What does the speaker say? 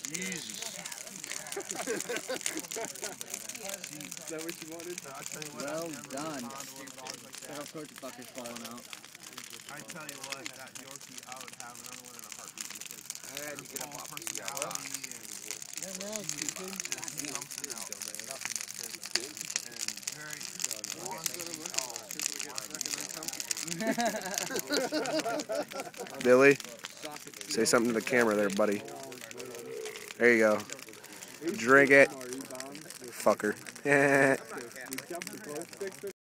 Jesus. Is that what you wanted? Well done. All sorts of fuckers falling out. I tell you what, that Yorkie, I would have another one in a heartbeat because I had to get up off the personality and very Billy, say something to the camera there, buddy. There you go. Drink it. Fucker.